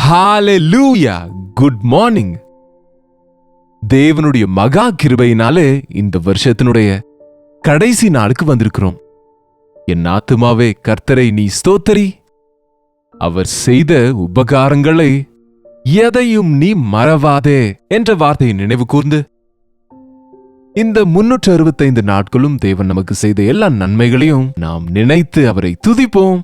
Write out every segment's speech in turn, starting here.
ஹalleluya, good morning. தேவனுடைய மகா கிருபையினாலே இந்த வருஷத்தினுடைய கடைசி நாளுக்கு வந்திருக்கிறோம். என் ஆத்துமாவே கர்த்தரை நீ ஸ்தோத்தரி, அவர் செய்த உபகாரங்களை எதையும் நீ மறவாதே என்ற வார்த்தையை நினைவு கூர்ந்து, இந்த 365 நாட்களும் தேவன் நமக்கு செய்த எல்லா நன்மைகளையும் நாம் நினைத்து அவரை துதிப்போம்.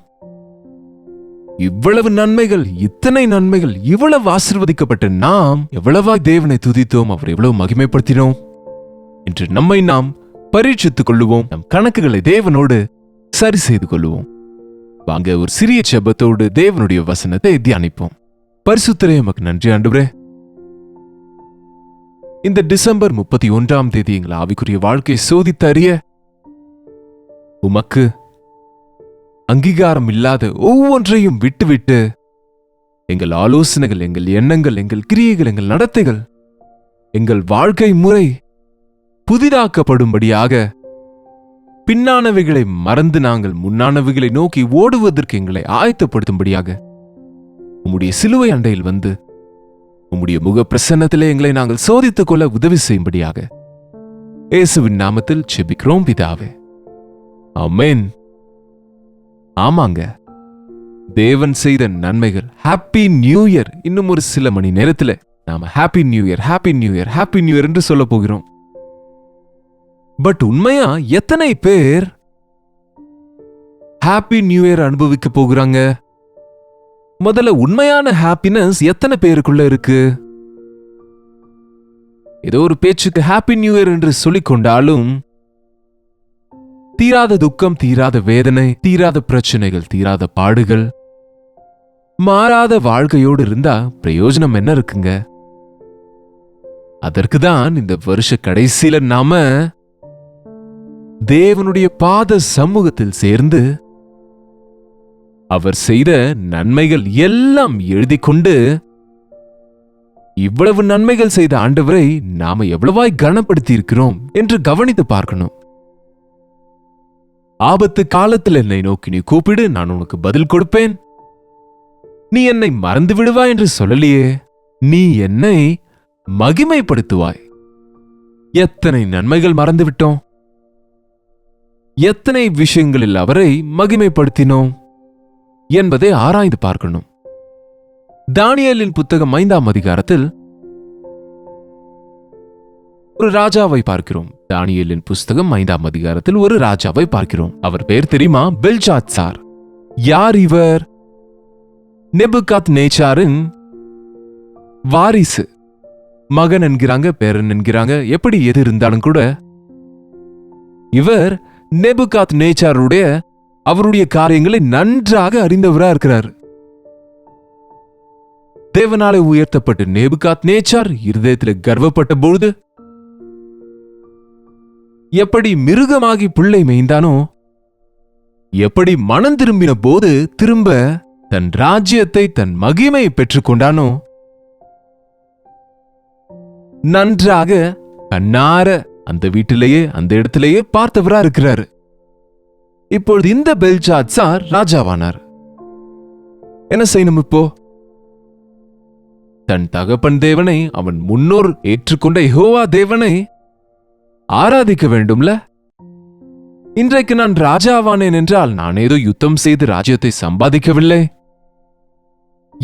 இவ்வளவு நன்மைகள், இத்தனை நன்மைகள், இவ்வளவு ஆசீர்வதிக்கப்பட்ட நாம் எவ்வளவாய் தேவனை துதித்தோம், அவர் எவ்வளவு மகிமைப்படுத்தினோம் என்று நம்மை நாம் பரீட்சித்துக் கொள்ளுவோம். நம் கணக்குகளை தேவனோடு சரி செய்து கொள்ளுவோம். வாங்க ஒரு சிறிய ஜெபத்தோடு தேவனுடைய வசனத்தை தியானிப்போம். பரிசுத்தரே, உமக்கு நன்றி ஆண்டவரே. இந்த டிசம்பர் 31ஆம் தேதி எங்கள் ஆவிக்குரிய வாழ்க்கையை சோதித்து அறிய உமக்கு அங்கீகாரம் இல்லாத ஒவ்வொன்றையும் விட்டுவிட்டு எங்கள் ஆலோசனைகள், எங்கள் எண்ணங்கள், எங்கள் கிரியைகள், எங்கள் நடத்தைகள், எங்கள் வாழ்க்கை முறை புதிதாக்கப்படும்படியாக, பின்னானவைகளை மறந்து நாங்கள் முன்னானவைகளை நோக்கி ஓடுவதற்கு எங்களை ஆயத்தப்படுத்தும்படியாக உம்முடைய சிலுவை அண்டையில் வந்து உம்முடைய முக பிரசன்னத்திலே எங்களை நாங்கள் சோதித்துக் கொள்ள உதவி செய்யும்படியாக இயேசுவின் நாமத்தில் ஜெபிக்கிறோம் பிதாவே, ஆமென். ஆமாங்க, தேவன் செய்த நன்மைகள். Happy new year. இன்னும் ஒரு சில மணி நேரத்தில் நாம happy new year, happy new year, happy new year என்று சொல்ல போகிறோம். பட் உண்மையா எத்தனை பேர் ஹாப்பி நியூ இயர் அனுபவிக்க போகிறாங்க? முதல்ல உண்மையான ஹாப்பினஸ் எத்தனை பேருக்குள்ள இருக்கு? ஏதோ ஒரு பேச்சுக்கு ஹாப்பி நியூ இயர் என்று சொல்லிக் கொண்டாலும் தீராத துக்கம், தீராத வேதனை, தீராத பிரச்சனைகள், தீராத பாடுகள், மாறாத வாழ்க்கையோடு இருந்தா பிரயோஜனம் என்ன இருக்குங்க? அதற்குதான் இந்த வருஷ கடைசியில நாம தேவனுடைய பாத சமூகத்தில் சேர்ந்து அவர் செய்த நன்மைகள் எல்லாம் எழுதி கொண்டு, இவ்வளவு நன்மைகள் செய்த ஆண்டவரை நாம எவ்வளவாய் கனப்படுத்தி இருக்கிறோம் என்று கவனித்து பார்க்கணும். ஆபத்து காலத்தில் என்னை நோக்கி நீ கூப்பிடு, நான் உனக்கு பதில் கொடுப்பேன். நீ என்னை மறந்து விடுவாய் என்று சொல்லலையே, நீ என்னை மகிமைப்படுத்துவாய். எத்தனை நன்மைகள் மறந்து விட்டோம், எத்தனை விஷயங்களில் அவரை மகிமைப்படுத்தினோம் என்பதை ஆராய்ந்து பார்க்கணும். தானியேலின் புத்தகம் 5ஆம் அதிகாரத்தில் ஒரு ராஜாவை பார்க்கிறோம். தானியேலின் புஸ்தகம் 5ஆம் அதிகாரத்தில் ஒரு ராஜாவை பார்க்கிறோம். அவர் பெயர் தெரியுமா? பெல்ஷாத்சார். யார் இவர்? நேபுகாத்நேச்சாரின் வாரிசு. மகன் என்கிறாங்க, பேரன் என்கிறாங்க, எப்படி எது இருந்தாலும் கூட இவர் நேபுகாத்நேச்சாருடைய அவருடைய காரியங்களை நன்றாக அறிந்தவரா இருக்கிறார். தேவனாலே உயர்த்தப்பட்ட நேபுகாத்நேச்சார் இருதயத்தில் கர்வப்பட்ட பொழுது எப்படி மிருகமாகி பிள்ளை மேய்ந்தானோ, எப்படி மனம் திரும்பின போது திரும்ப தன் ராஜ்யத்தை, தன் மகிமையை பெற்றுக்கொண்டானோ, நன்றாக கண்ணார அந்த வீட்டிலேயே, அந்த இடத்திலேயே பார்த்தவரா இருக்கிறார். இப்பொழுது இந்த பெல்ஷாத்சார் ராஜாவானார். என்ன செய்யணும் இப்போ? தன் தகப்பன் தேவனை, அவன் முன்னோர் ஏற்றுக்கொண்ட யெகோவா தேவனை ஆராதிக்க வேண்டும்ல. இன்றைக்கு நான் ராஜாவானேன் என்றால் நான் ஏதோ யுத்தம் செய்து ராஜ்யத்தை சம்பாதிக்கவில்லை,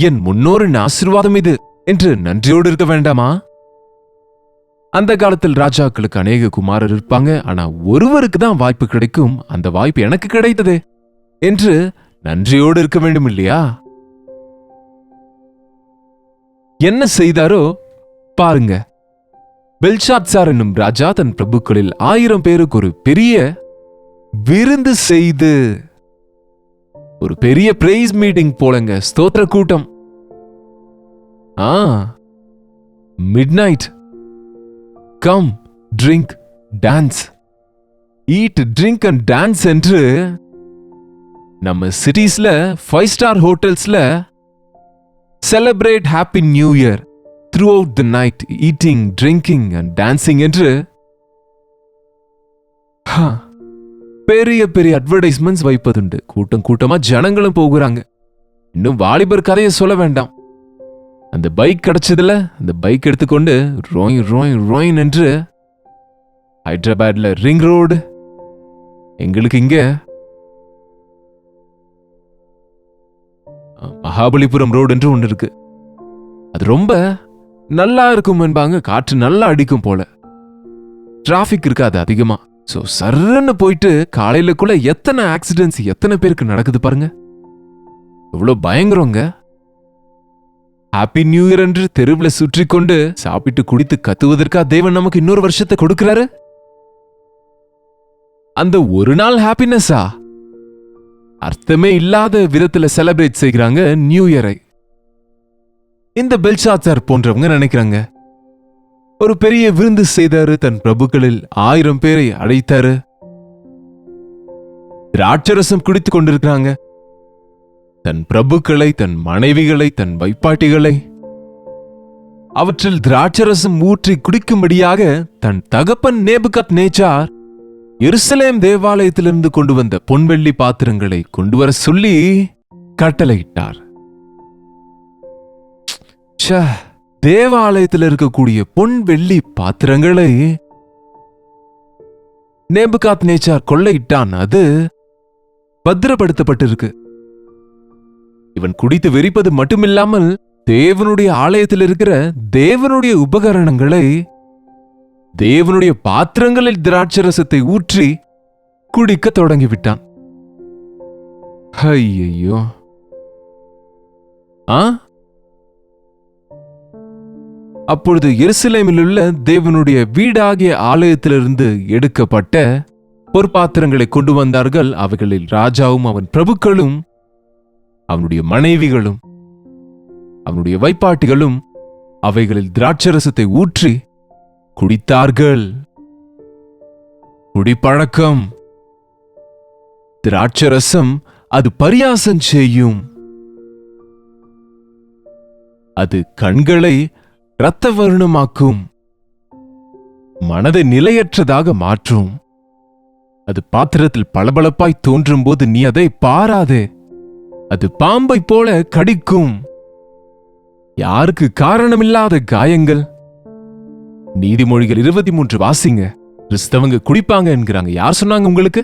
என் முன்னோரின் ஆசீர்வாதம் இது என்று நன்றியோடு இருக்க வேண்டாமா? அந்த காலத்தில் ராஜாக்களுக்கு அநேக குமாரர் இருப்பாங்க, ஆனா ஒருவருக்கு தான் வாய்ப்பு கிடைக்கும், அந்த வாய்ப்பு எனக்கு கிடைத்தது என்று நன்றியோடு இருக்க வேண்டும் இல்லையா? என்ன செய்தாரோ பாருங்க. பெல்ஷாத்சார் என்னும் ராஜா தன் பிரபுக்களில் 1000 பேருக்கு ஒரு பெரிய விருந்து செய்து, ஒரு பெரிய பிரைஸ் மீட்டிங் போலங்க, ஸ்தோத்திர கூட்டம். Midnight, come drink dance, eat drink and dance என்று நம்ம சிட்டிஸ்ல 5 ஸ்டார் ஹோட்டல்ஸ்ல celebrate happy new year throughout the night, eating, drinking and dancing என்று பெரிய பெரிய அட்வர்டைஸ்மெண்ட்ஸ் வைப்பதுண்டு. கூட்டம் கூட்டமா ஜனங்களும் போகிறாங்க. இன்னும் வாலிபர் கதையை சொல்ல வேண்டாம். அந்த பைக் கிடைச்சதுல அந்த பைக் எடுத்துக்கொண்டு ரோய் ரோய் ரோயின் என்று ஹைதராபாத்ல ரிங் ரோடு, எங்களுக்கு இங்க மகாபலிபுரம் ரோடு என்று ஒன்று இருக்கு. அது ரொம்ப நல்லா இருக்கும் என்பாங்க. காற்று நல்லா அடிக்கும் போல, டிராபிக் இருக்காது அதிகமா. சோ சர்ன்னு போயிட்டு காலையிலக்குள்ள எத்தனை ஆக்சிடென்ட்ஸ் எத்தனை பேருக்கு நடக்குது பாருங்க. எவ்வளவு பயங்கரங்க. ஹாப்பி நியூ இயர் என்று தெருவில் சுற்றி கொண்டு சாப்பிட்டு குடித்து கத்துவதற்கா தேவன் நமக்கு இன்னொரு வருஷத்தை கொடுக்கிறாரு. அந்த ஒரு நாள் ஹாப்பினஸா அர்த்தமே இல்லாத விதத்துல செலிப்ரேட் செய்கிறாங்க நியூ இயரை. இந்த பெல்ஷாத்சார் போன்றவங்க நினைக்கிறாங்க, ஒரு பெரிய விருந்து செய்தாரு, தன் பிரபுக்களில் 1000 பேரை அழைத்தாரு, திராட்சரசம் குடித்துக் கொண்டிருக்கிறாங்க. தன் பிரபுக்களை, தன் மனைவிகளை, தன் வைப்பாட்டிகளை அவற்றில் திராட்சரசம் ஊற்றி குடிக்கும்படியாக தன் தகப்பன் நேபுகத்நேச்சார் எருசலேம் தேவாலயத்திலிருந்து கொண்டு வந்த பொன்வெள்ளி பாத்திரங்களை கொண்டு வர சொல்லி கட்டளையிட்டார். தேவாலயத்தில் இருக்கக்கூடிய பொன்வெள்ளி பாத்திரங்களை நேபுகாத்நேச்சார் கொள்ளையிட்டான். அது பத்திரப்படுத்தப்பட்டிருக்கு. இவன் குடித்து வெறிப்பது மட்டுமில்லாமல் தேவனுடைய ஆலயத்தில் இருக்கிற தேவனுடைய உபகரணங்களை, தேவனுடைய பாத்திரங்களில் திராட்சரசத்தை ஊற்றி குடிக்க தொடங்கிவிட்டான். ஐயோ! அப்பொழுது எருசலேமில் உள்ள தேவனுடைய வீடாகிய ஆலயத்திலிருந்து எடுக்கப்பட்ட பொற்பாத்திரங்களை கொண்டு வந்தார்கள். அவைகளில் ராஜாவும் அவன் பிரபுக்களும் அவனுடைய மனைவிகளும் அவனுடைய வைப்பாட்டிகளும் அவைகளில் திராட்சரசத்தை ஊற்றி குடித்தார்கள். குடிப்பழக்கம், திராட்சரசம் அது பரியாசம் செய்யும். அது கண்களை இரத்த வர்ணமாக்கும், மனதை நிலையற்றதாக மாற்றும். அது பாத்திரத்தில் பளபளப்பாய் தோன்றும் போது நீ அதை பாராதே. அது பாம்பை போல கடிக்கும். யாருக்கு காரணமில்லாத காயங்கள். நீதிமொழிகள் 23 வாசிங்க. கிறிஸ்தவங்க குடிப்பாங்க என்கிறாங்க. யார் சொன்னாங்க உங்களுக்கு?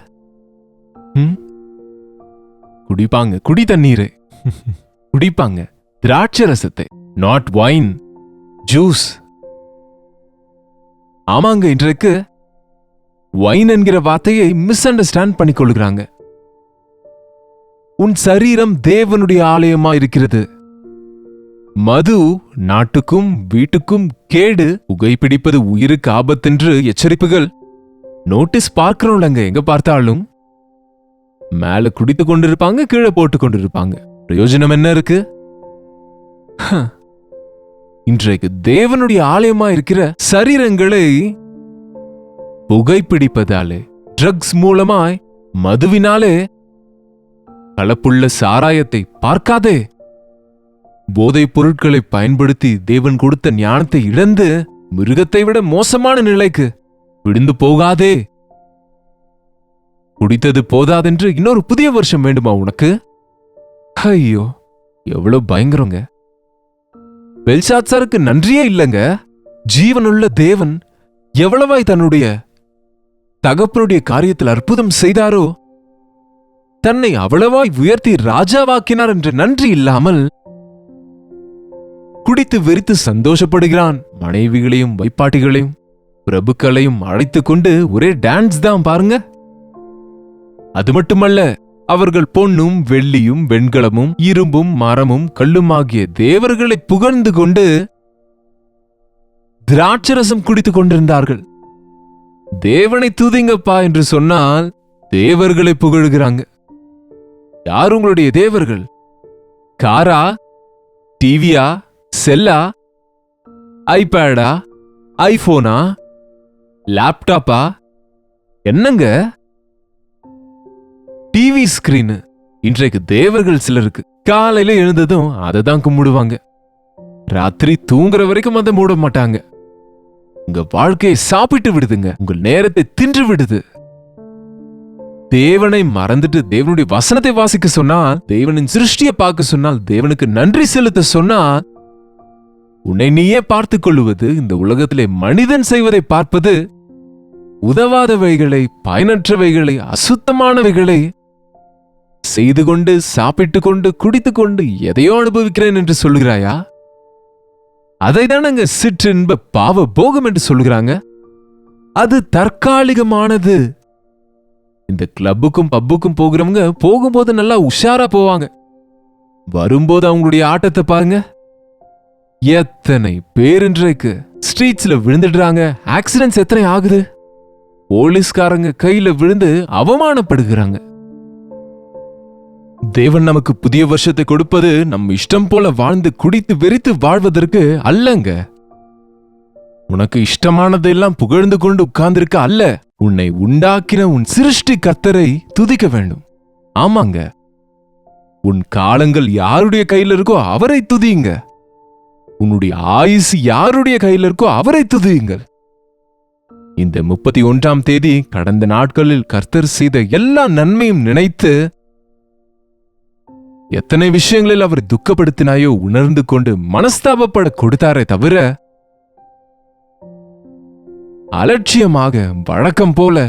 குடிப்பாங்க, குடி தண்ணீரை குடிப்பாங்க, திராட்சரசத்தை, நாட் வைன், ஜூஸ். ஆமாங்க, இன்றைக்கு வைன் என்கிற வார்த்தையை மிஸ் அண்டர்ஸ்டாண்ட் பண்ணிக்கொள்கிறாங்க. உன் சரீரம் தேவனுடைய ஆலயமா இருக்கிறது. மது நாட்டுக்கும் வீட்டுக்கும் கேடு, புகைப்பிடிப்பது உயிருக்கு ஆபத்தென்று எச்சரிப்புகள் நோட்டீஸ் பார்க்கிறோம்லங்க. எங்க பார்த்தாலும் மேல குடித்து கொண்டிருப்பாங்க, கீழே போட்டு கொண்டிருப்பாங்க. பிரயோஜனம் என்ன இருக்கு? இன்றைக்கு தேவனுடைய ஆலயமா இருக்கிற சரீரங்களை புகைப்பிடிப்பதாலே, ட்ரக்ஸ் மூலமாய், மதுவினாலே, கலப்புள்ள சாராயத்தை பார்க்காதே. போதைப் பொருட்களை பயன்படுத்தி தேவன் கொடுத்த ஞானத்தை இழந்து மிருகத்தை விட மோசமான நிலைக்கு விழுந்து போகாதே. குடித்தது போதாதென்று இன்னொரு புதிய வருஷம் வேண்டுமா உனக்கு? ஐயோ, எவ்வளவு பயங்கரங்க. பெல்ஷாத்சாருக்கு நன்றியே இல்லைங்க. ஜீவனுள்ள தேவன் எவ்வளவாய் தன்னுடைய தகப்பனுடைய காரியத்தில் அற்புதம் செய்தாரோ, தன்னை அவ்வளவாய் உயர்த்தி ராஜாவாக்கினார் என்ற நன்றி இல்லாமல் குடித்து வெறித்து சந்தோஷப்படுகிறான். மனைவிகளையும் வைப்பாட்டிகளையும் பிரபுக்களையும் அழைத்துக் கொண்டு ஒரே டான்ஸ் தான் பாருங்க. அது மட்டுமல்ல, அவர்கள் பொன்னும் வெள்ளியும் வெண்கலமும் இரும்பும் மரமும் கல்லுமாகிய தேவர்களை புகழ்ந்து கொண்டு திராட்சரசம் குடித்துக் கொண்டிருந்தார்கள். தேவனை தூதிங்கப்பா என்று சொன்னால் தேவர்களை புகழுகிறாங்க. யார் உங்களுடைய தேவர்கள்? காரா, டிவியா, செல்லா, ஐபேடா, ஐபோனா, லேப்டாப்பா? என்னங்க டிவி ஸ்கிரீன்? இன்றைக்கு தேவர்கள் சிலருக்கு காலையில எழுந்ததும் அதை தான் கும்பிடுவாங்க. ராத்திரி தூங்குற வரைக்கும் அதை மூட மாட்டாங்க. உங்க வாழ்க்கையை சாப்பிட்டு விடுதுங்க. உங்கள் நேரத்தை தின்று விடுது. தேவனை மறந்துட்டு தேவனுடைய வசனத்தை வாசிக்க சொன்னால், தேவனின் சிருஷ்டியை பார்க்க சொன்னால், தேவனுக்கு நன்றி செலுத்த சொன்னால் உன்னை நீயே பார்த்துக் கொள்ளுவது, இந்த உலகத்திலே மனிதன் செய்வதை பார்ப்பது, உதவாதவைகளை, பயனற்றவைகளை, அசுத்தமானவைகளை செய்து கொண்டு, சாப்பிட்டுக் கொண்டு, குடித்துக் கொண்டு எதையோ அனுபவிக்கிறேன் என்று சொல்லுகிறாயா? அதைதான் அங்க சிற்றின்ப பாவ போகம் என்று சொல்லுகிறாங்க. அது தற்காலிகமானது. இந்த கிளப்புக்கும் பப்புக்கும் போகிறவங்க போகும்போது நல்லா உஷாரா போவாங்க. வரும்போது அவங்களுடைய ஆட்டத்தை பாருங்க. எத்தனை பேர் இன்றைக்கு ஸ்ட்ரீட்ஸ்ல விழுந்துடுறாங்க. ஆக்சிடென்ட்ஸ் எத்தனை ஆகுது. போலீஸ்காரங்க கையில விழுந்து அவமானப்படுகிறாங்க. தேவன் நமக்கு புதிய வருஷத்தை கொடுப்பது நம்ம இஷ்டம் போல வாழ்ந்து குடித்து வெறித்து வாழ்வதற்கு அல்லங்க. உனக்கு இஷ்டமானதெல்லாம் புகழ்ந்து கொண்டு உட்கார்ந்திருக்க அல்ல. உன்னை உண்டாக்கின உன் சிருஷ்டி கர்த்தரை துதிக்க வேண்டும். ஆமாங்க, உன் காலங்கள் யாருடைய கையில் இருக்கோ அவரை துதியுங்க. உன்னுடைய ஆயுசு யாருடைய கையில் இருக்கோ அவரை துதியுங்கள். இந்த 31ஆம் தேதி கடந்த நாட்களில் கர்த்தர் செய்த எல்லா நன்மையும் நினைத்து எத்தனை விஷயங்களில் அவர் துக்கப்படுத்தினாயோ உணர்ந்து கொண்டு மனஸ்தாபப்பட கொடுத்தாரே தவிர, அலட்சியமாக வழக்கம் போல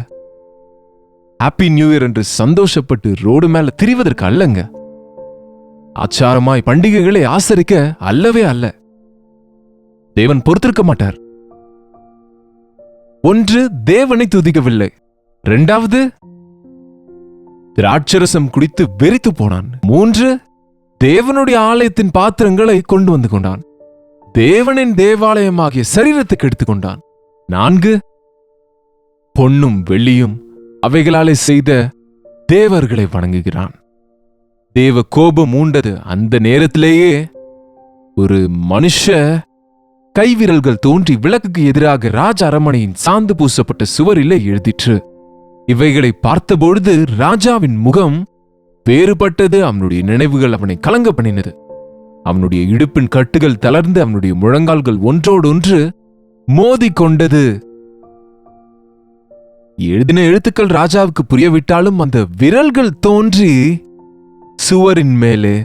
ஹாப்பி நியூ இயர் என்று சந்தோஷப்பட்டு ரோடு மேல திரிவதற்கு அல்லங்க. ஆச்சாரமாய் பண்டிகைகளை ஆசரிக்க அல்லவே அல்ல. தேவன் பொறுத்திருக்க மாட்டார். ஒன்று, தேவனை துதிக்கவில்லை. இரண்டாவது, திராட்சரசம் குடித்து வெறித்து போனான். மூன்று, தேவனுடைய ஆலயத்தின் பாத்திரங்களை கொண்டு வந்து கொண்டான். தேவனின் தேவாலயமாகிய சரீரத்துக்கு எடுத்துக்கொண்டான். 4, பொன்னும் வெள்ளியும் அவைகளாலே செய்த தேவர்களை வணங்குகிறான். தேவ கோபம் மூண்டது. அந்த நேரத்திலேயே ஒரு மனுஷ கைவிரல்கள் தோன்றி விளக்குக்கு எதிராக ராஜ அரமனையின் சாந்து பூசப்பட்ட சுவரிலே எழுதிற்று. இவைகளை பார்த்தபொழுது ராஜாவின் முகம் வேறுபட்டது. அவனுடைய நினைவுகள் அவனை கலங்க பண்ணினது. அவனுடைய இடுப்பின் கட்டுகள் தளர்ந்து அவனுடைய முழங்கால்கள் ஒன்றோடொன்று மோதி கொண்டது. எழுதின எழுத்துக்கள் ராஜாவுக்கு புரியவிட்டாலும் அந்த விரல்கள் தோன்றி சுவரின் மேலே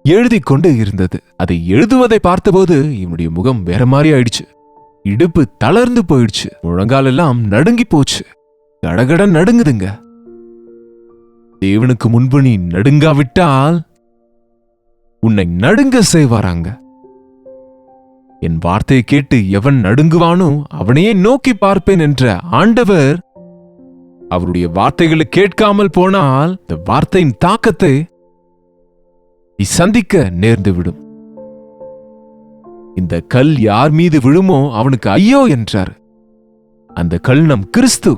எழுதி கொண்டு இருந்தது. அதை எழுதுவதை பார்த்தபோது இவனுடைய முகம் வேற மாதிரி ஆயிடுச்சு. இடுப்பு தளர்ந்து போயிடுச்சு. முழங்கால் எல்லாம் நடுங்கி போச்சு. கடகட நடுங்குதுங்க. தேவனுக்கு முன்பு நீ நடுங்காவிட்டால் உன்னை நடுங்க செய்வாராங்க. என் வார்த்தையை கேட்டு எவன் நடுங்குவானோ அவனையே நோக்கி பார்ப்பேன் என்ற ஆண்டவர் அவருடைய வார்த்தைகளை கேட்காமல் போனால் இந்த வார்த்தையின் தாக்கத்தை நீ சந்திக்க நேர்ந்துவிடும். இந்த கல் யார் மீது விழுமோ அவனுக்கு ஐயோ என்றார். அந்த கல் நம் கிறிஸ்து.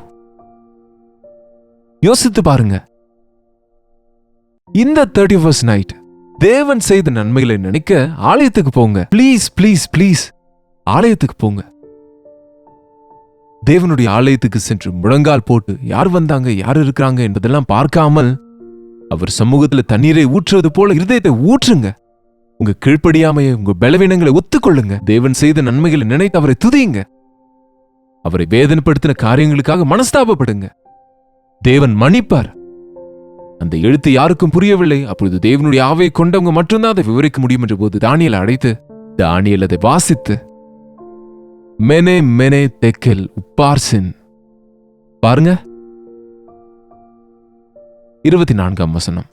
யோசித்து பாருங்க. இந்த 31st நைட் தேவன் செய்த நன்மைகளை நினைக்க ஆலயத்துக்கு போங்க. பிளீஸ் பிளீஸ் பிளீஸ் ஆலயத்துக்கு போங்க. தேவனுடைய ஆலயத்துக்கு சென்று முழங்கால் போட்டு யார் வந்தாங்க யார் இருக்கிறாங்க என்பதெல்லாம் பார்க்காமல் அவர் சமூகத்துல தண்ணீரை ஊற்றுவது போல இருதயத்தை ஊற்றுங்க. உங்க கீழ்ப்படியாமையை, உங்க பலவீனங்களை ஒத்துக்கொள்ளுங்க. தேவன் செய்த நன்மைகளை நினைத்து அவரை துதியுங்க. அவரை வேதனைப்படுத்தின காரியங்களுக்காக மனஸ்தாபப்படுங்க. தேவன் மன்னிப்பார். அந்த எழுத்து யாருக்கும் புரியவில்லை. அப்பொழுது தேவனுடைய ஆவியை கொண்டவங்க மட்டும்தான் அதை விவரிக்க முடியும் என்ற போது தானியேலை அழைத்து தானியேல் அதை வாசித்து மெனே மெனே தெக்கெல் உப்பார்சின் பாருங்க 24ஆம் வசனம்.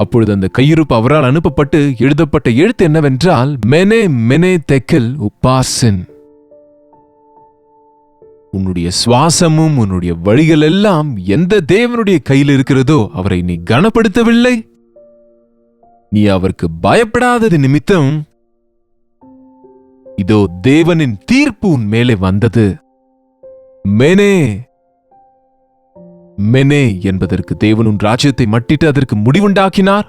அப்பொழுது அந்த கையிருப்பு அவரால் அனுப்பப்பட்டு எழுதப்பட்ட எழுத்து என்னவென்றால் மெனே மெனே தெக்கெல் உப்பார்சின். உன்னுடைய சுவாசமும் உன்னுடைய வழிகள் எல்லாம் எந்த தேவனுடைய கையில் இருக்கிறதோ அவரை நீ கனப்படுத்தவில்லை. நீ அவருக்கு பயப்படாதது நிமித்தம் இதோ தேவனின் தீர்ப்பு உன் மேலே வந்தது. மெனே மெனே என்பதற்கு தேவன் உன் ராஜ்யத்தை மட்டிட்டு அதற்கு முடிவுண்டாக்கினார்.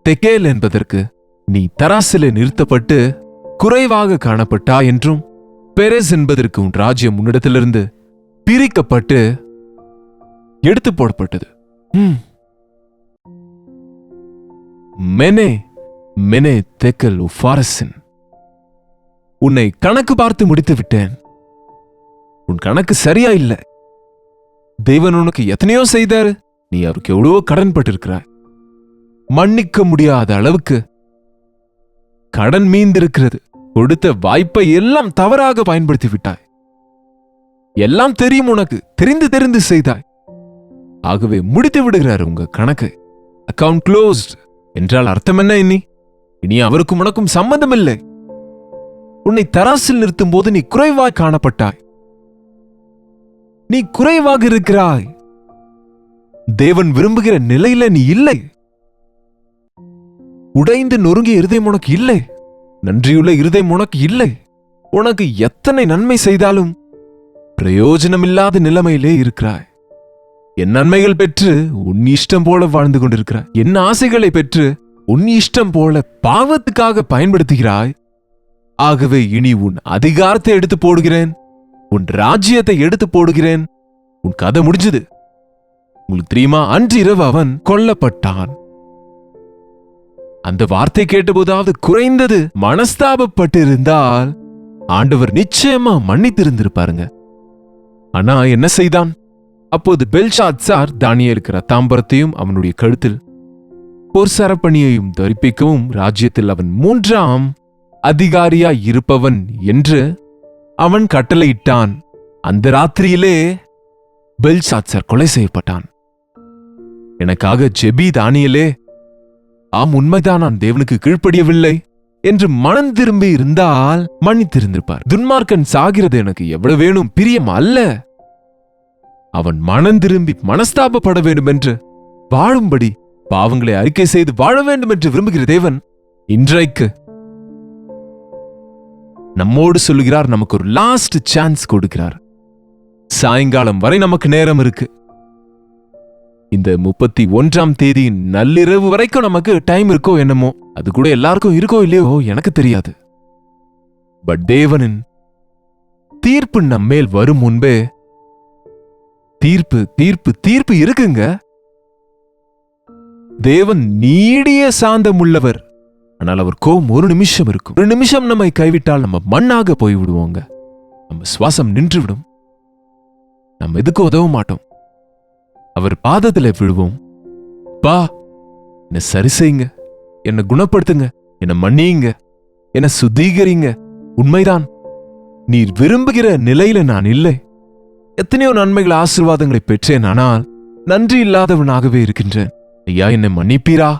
தெக்கேல் என்பதற்கு நீ தராசிலே நிறுத்தப்பட்டு குறைவாக காணப்பட்டா என்றும், பெரெஸ் என்பதற்கு உன் ராஜ்யம் உன்னிடத்திலிருந்து பிரிக்கப்பட்டு எடுத்து போடப்பட்டது. மெனே மெனே தெக்கல் உஃபாரசின். உன்னை கணக்கு பார்த்து முடித்து விட்டேன். உன் கணக்கு சரியா இல்லை. தேவன் உனக்கு எத்தனையோ செய்தாரு. நீ அவருக்கு எவ்வளவோ கடன் பட்டிருக்கிறாய். மன்னிக்க முடியாத அளவுக்கு கடன் மீந்திருக்கிறது. கொடுத்த வாய்ப்பை எல்லாம் தவறாக பயன்படுத்தி விட்டாய். எல்லாம் தெரியும் உனக்கு, தெரிந்து செய்தாய். ஆகவே முடித்து விடுகிறார் உங்க கணக்கு. அக்கவுண்ட் க்ளோஸ்ட் என்றால் அர்த்தம் என்ன? இனி அவருக்கும் உனக்கும் சம்மந்தம் இல்லை. உன்னை தராசில் நிறுத்தும் போது நீ குறைவாய் காணப்பட்டாய். நீ குறைவாக இருக்கிறாய். தேவன் விரும்புகிற நிலையில நீ இல்லை. உடைந்து நொறுங்கிய இருதயம் உனக்கு இல்லை. நன்றியுள்ள இருதயம் உனக்கு இல்லை. உனக்கு எத்தனை நன்மை செய்தாலும் பிரயோஜனமில்லாத நிலைமையிலே இருக்கிறாய். என் நன்மைகள் பெற்று உன் இஷ்டம் போல வாழ்ந்து கொண்டிருக்கிறாய். என் ஆசைகளை பெற்று உன் இஷ்டம் போல பாவத்துக்காக பயன்படுத்துகிறாய். ஆகவே இனி உன் அதிகாரத்தை எடுத்து போடுகிறேன், உன் ராஜ்யத்தை எடுத்து போடுகிறேன். உன் கதை முடிஞ்சது. உங்களுக்கு தெரியுமா, அன்று இரவு அவன் கொல்லப்பட்டான். அந்த வார்த்தை கேட்டபோதாவது குறைந்தது மனஸ்தாபப்பட்டிருந்தால் ஆண்டவர் நிச்சயமா மன்னித்திருந்திருப்பாருங்க. ஆனா என்ன செய்தான்? அப்போது பெல்ஷாத்சார் தானியேலுக்கு ரத்தாம்பரத்தையும் அவனுடைய கழுத்தில் பொற்சரப்பணியையும் தரிப்பிக்கவும் ராஜ்யத்தில் அவன் 3ஆம் அதிகாரியாய் இருப்பவன் என்று அவன் கட்டளையிட்டான். அந்த ராத்திரியிலே பெல்ஷாத்சார் கொலை செய்யப்பட்டான். எனக்காக ஜெபி தானியேலே, ஆம் உண்மைதான், நான் தேவனுக்கு கீழ்ப்படியவில்லை என்று மனம் திரும்பி இருந்தால் மன்னித்திருந்திருப்பார். துன்மார்க்கன் சாகிறது எனக்கு எவ்வளவு வேணும், பிரியம் அல்ல. அவன் மனம் திரும்பி மனஸ்தாபப்பட வேண்டும் என்று வாழும்படி பாவங்களை அறிக்கை செய்து வாழ வேண்டும் என்று விரும்புகிற தேவன் இன்றைக்கு நம்மோடு சொல்லுகிறார். நமக்கு ஒரு லாஸ்ட் சான்ஸ் கொடுக்கிறார். சாயங்காலம் வரை நமக்கு நேரம் இருக்கு. இந்த 31ஆம் தேதியின் நள்ளிரவு வரைக்கும் நமக்கு டைம் இருக்கோ என்னமோ, அது கூட எல்லாருக்கும் இருக்கோ இல்லையோ எனக்கு தெரியாது. பட் தேவனின் தீர்ப்பு நம்மேல் வரும் முன்பே தீர்ப்பு தீர்ப்பு தீர்ப்பு இருக்குங்க. தேவன் நீடிய சாந்தம் உள்ளவர். ஆனால் அவர் கோபம் ஒரு நிமிஷம் இருக்கும். ஒரு நிமிஷம் நம்மை கைவிட்டால் நம்ம மண்ணாக போய்விடுவோங்க. நம்ம சுவாசம் நின்றுவிடும். நம்ம எதுக்கு உதவ மாட்டோம். அவர் பாதத்துல விழுவோம். பா, என்ன சரி செய்யுங்க, என்ன குணப்படுத்துங்க, என்ன மன்னியுங்க, என்ன சுத்திகரிங்க. உண்மைதான், நீர் விரும்புகிற நிலையில நான் இல்லை. எத்தனையோ நன்மைகள் ஆசீர்வாதங்களை பெற்றேன், ஆனால் நன்றி இல்லாதவனாகவே இருக்கின்றேன். ஐயா, என்னை மன்னிப்பீரா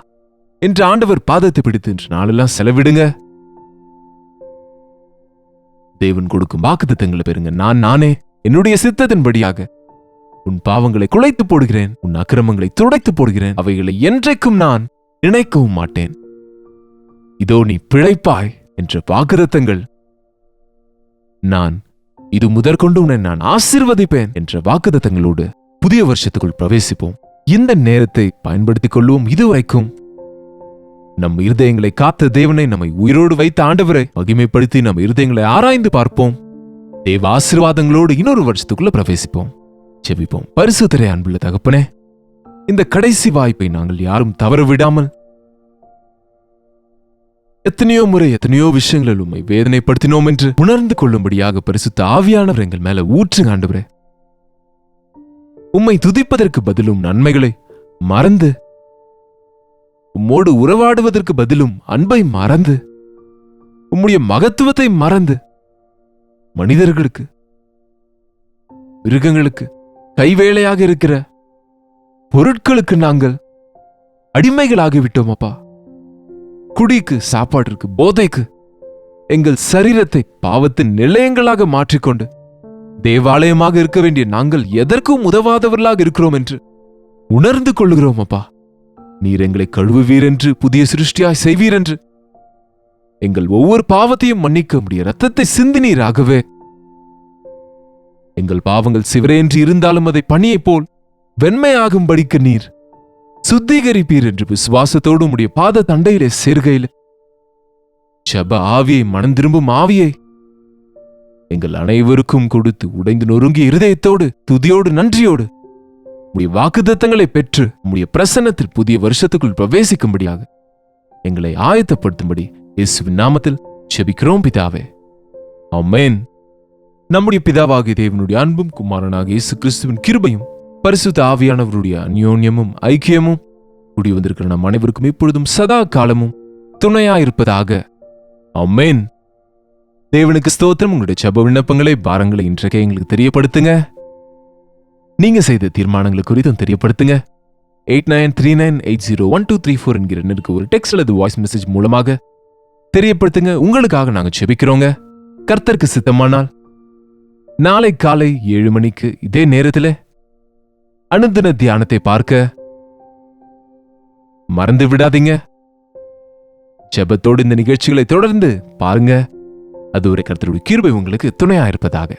என்று ஆண்டவர் பாதத்தை பிடித்து இன்று நாளெல்லாம் செலவிடுங்க. தேவன் கொடுக்கும் வாக்குத்தத்தங்களை பெறுங்க. நானே என்னுடைய சித்தத்தின்படியாக உன் பாவங்களை குலைத்து போடுகிறேன், உன் அக்கிரமங்களை துடைத்து போடுகிறேன். அவைகளை என்றைக்கும் நான் நினைக்கவும் மாட்டேன். இதோ நீ பிழைப்பாய் என்ற வாக்குத்தத்தங்கள், நான் இது முதற்கொண்டு உன்னை நான் ஆசீர்வதிப்பேன் என்ற வாக்குத்தத்தங்களோடு புதிய வருஷத்துக்குள் பிரவேசிப்போம். இந்த நேரத்தை பயன்படுத்திக் கொள்வோம். இதுவரைக்கும் நம் இருதயங்களை காத்த தேவனை, நம்மை உயிரோடு வைத்த ஆண்டவரை மகிமைப்படுத்தி நம் இருதயங்களை ஆராய்ந்து பார்ப்போம். தேவ ஆசீர்வாதங்களோடு இன்னொரு வருஷத்துக்குள்ள பிரவேசிப்போம். செபிப்போம். பரிசுத்தரே, அன்புள்ள தகப்பனே, இந்த கடைசி வாய்ப்பை நாங்கள் யாரும் தவற விடாமல் எத்தனையோ முறை எத்தனையோ விஷயங்களில் உம்மை வேதனைப்படுத்தினோம் என்று உணர்ந்து கொள்ளும்படியாக பரிசுத்த ஆவியானவர் எங்கள் மேல ஊற்றுங்க ஆண்டவரே. உம்மை துதிப்பதற்கு பதிலும் நன்மைகளை மறந்து, உம்மோடு உறவாடுவதற்கு பதிலும் அன்பை மறந்து, உம்முடைய மகத்துவத்தை மறந்து மனிதர்களுக்கு, மிருகங்களுக்கு, கைவேளையாக இருக்கிற பொருட்களுக்கு நாங்கள் அடிமைகளாகிவிட்டோம் அப்பா. குடிக்கு, சாப்பாட்டிற்கு, போதைக்கு எங்கள் சரீரத்தை பாவத்தின் நிலையங்களாக மாற்றிக்கொண்டு தேவாலயமாக இருக்க வேண்டிய நாங்கள் எதற்கும் உதவாதவர்களாக இருக்கிறோம் என்று உணர்ந்து கொள்ளுகிறோம் அப்பா. நீர் எங்களை கழுவுவீர் என்று, புதிய சிருஷ்டியாய் செய்வீர் என்று, எங்கள் ஒவ்வொரு பாவத்தையும் மன்னிக்க முடிய இரத்தத்தை சிந்தினீராகவே எங்கள் பாவங்கள் சிவரேன்று இருந்தாலும் அதை பனியைப் போல் வெண்மையாகும்படிக்கு நீர் சுத்திகரிப்பீர் என்று விசுவாசத்தோடு உடைய பாத தண்டையிலே சேர்கையில் ஜெப ஆவியை, மனம் திரும்பும் ஆவியை எங்கள் அனைவருக்கும் கொடுத்து உடைந்து நொறுங்கிய இருதயத்தோடு, துதியோடு, நன்றியோடு உடைய வாக்குத்தத்தங்களை பெற்று உடைய பிரசன்னத்தில் புதிய வருஷத்துக்குள் பிரவேசிக்கும்படியாக எங்களை ஆயத்தப்படுத்தும்படி இயேசுவின் நாமத்தில் ஜெபிக்கிறோம் பிதாவே, ஆமென். நம்முடைய பிதாவாகிய தேவனுடைய அன்பும் குமாரனாக இயேசு கிறிஸ்துவின் கிருபையும் பரிசுத்த ஆவியானவருடைய அந்யோன்யமும் ஐக்கியமும் கூடி வந்திருக்கிற நம் அனைவருக்கும் இப்பொழுதும் சதா காலமும் துணையாயிருப்பதாக. ஆமென். தேவனுக்கு ஸ்தோத்திரம். உங்களுடைய ஜெப விண்ணப்பங்களை, பாரங்களை இன்றைக்கே எங்களுக்கு தெரியப்படுத்துங்க. நீங்க செய்த தீர்மானங்களை குறித்தும் தெரியப்படுத்துங்க. 8939801234 என்கிற எண்ணிற்கு ஒரு டெக்ஸ்ட் அல்லது வாய்ஸ் மெசேஜ் மூலமாக தெரியப்படுத்துங்க. உங்களுக்காக நாங்க ஜெபிக்கிறோங்க. கர்த்தருக்கு சித்தமானால் நாளை காலை 7 மணிக்கு இதே நேரத்தில் அனுதின தியானத்தை பார்க்க மறந்து விடாதீங்க. ஜெபத்தோடு இந்த நிகழ்ச்சிகளை தொடர்ந்து பாருங்க. அது ஒரு கர்த்தருடைய கிருபை உங்களுக்கு துணையா இருப்பதாக.